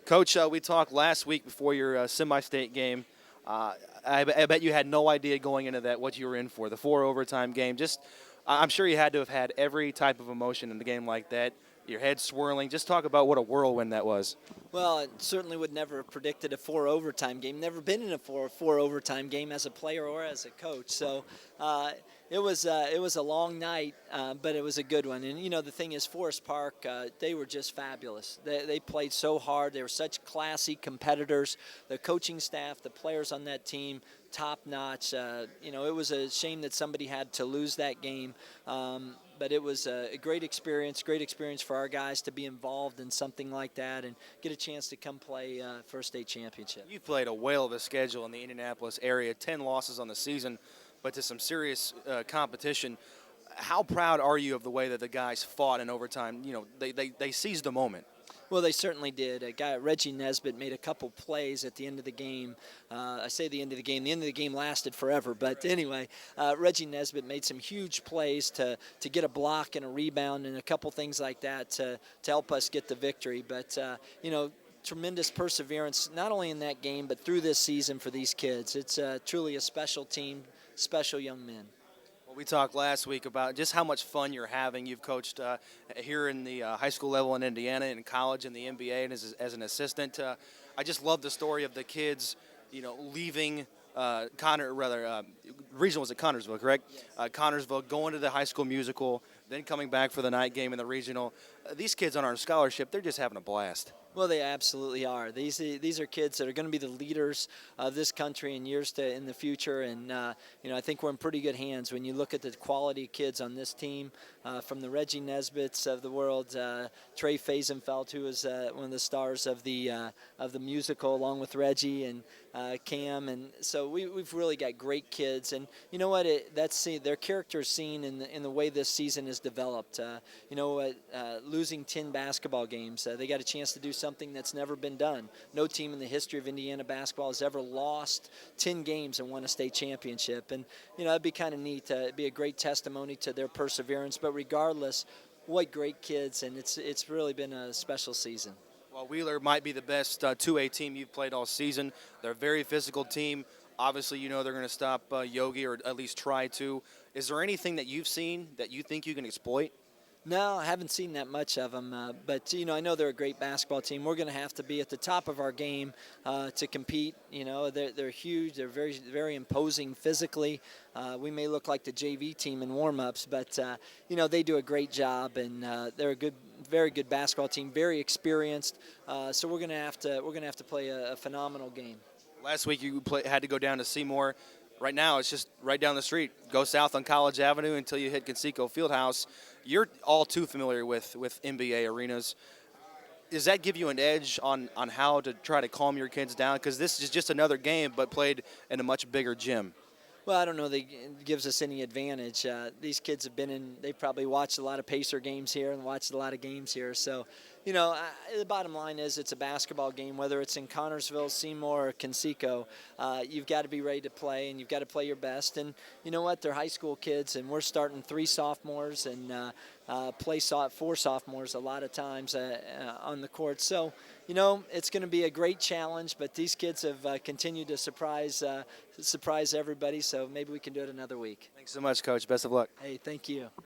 Coach, we talked last week before your semi-state game. I bet you had no idea going into that what you were in for. The four overtime game. I'm sure you had to have had every type of emotion in the game like that. Your head swirling. Just talk about what a whirlwind that was. Well, I certainly would never have predicted a four overtime game. Never been in a four overtime game as a player or as a coach. So it was a long night, but it was a good one. And the thing is, Forest Park, they were just fabulous. They played so hard. They were such classy competitors. The coaching staff, the players on that team, top notch. It was a shame that somebody had to lose that game. But it was a great experience for our guys to be involved in something like that and get a chance to come play for a state championship. You've played a whale of a schedule in the Indianapolis area, 10 losses on the season, but to some serious competition. How proud are you of the way that the guys fought in overtime? They seized the moment. Well, they certainly did. A guy, Reggie Nesbitt, made a couple plays at the end of the game. I say the end of the game. The end of the game lasted forever. But anyway, Reggie Nesbitt made some huge plays to get a block and a rebound and a couple things like that to help us get the victory. But, tremendous perseverance, not only in that game, but through this season for these kids. It's truly a special team, special young men. We talked last week about just how much fun you're having. You've coached here in the high school level in Indiana, in college, in the NBA, and as an assistant. I just love the story of the kids, leaving regional was at Connorsville, correct? Yes. Connorsville, going to the high school musical, then coming back for the night game in the regional. These kids on our scholarship, they're just having a blast. Well, they absolutely are. These are kids that are going to be the leaders of this country in years in the future, and I think we're in pretty good hands when you look at the quality of kids on this team, from the Reggie Nesbitts of the world, Trey Fazenfeld, who is one of the stars of the musical, along with Reggie and Cam, and so we've really got great kids, and you know what? Their character is seen in the way this season is developed. Losing 10 basketball games, they got a chance to do something that's never been done. No team in the history of Indiana basketball has ever lost 10 games and won a state championship. And, it'd be kind of neat. It'd be a great testimony to their perseverance. But regardless, what great kids, and it's really been a special season. Well, Wheeler might be the best 2A team you've played all season. They're a very physical team. Obviously, they're going to stop Yogi, or at least try to. Is there anything that you've seen that you think you can exploit? No, I haven't seen that much of them, but I know they're a great basketball team. We're going to have to be at the top of our game to compete. They're huge. They're very, very imposing physically. We may look like the JV team in warm-ups, but they do a great job, and they're a very good basketball team, very experienced. So we're going to have to play a phenomenal game. Last week you had to go down to Seymour. Right now, it's just right down the street. Go south on College Avenue until you hit Conseco Fieldhouse. You're all too familiar with NBA arenas. Does that give you an edge on how to try to calm your kids down? Because this is just another game, but played in a much bigger gym. Well, I don't know that it gives us any advantage. These kids have they've probably watched a lot of Pacer games here and watched a lot of games here. So, the bottom line is it's a basketball game, whether it's in Connorsville, Seymour, or Conseco. You've got to be ready to play, and you've got to play your best. And you know what? They're high school kids, and we're starting 3 sophomores and play 4 sophomores a lot of times on the court. So, it's going to be a great challenge, but these kids have continued to surprise everybody, so maybe we can do it another week. Thanks so much, Coach. Best of luck. Hey, thank you.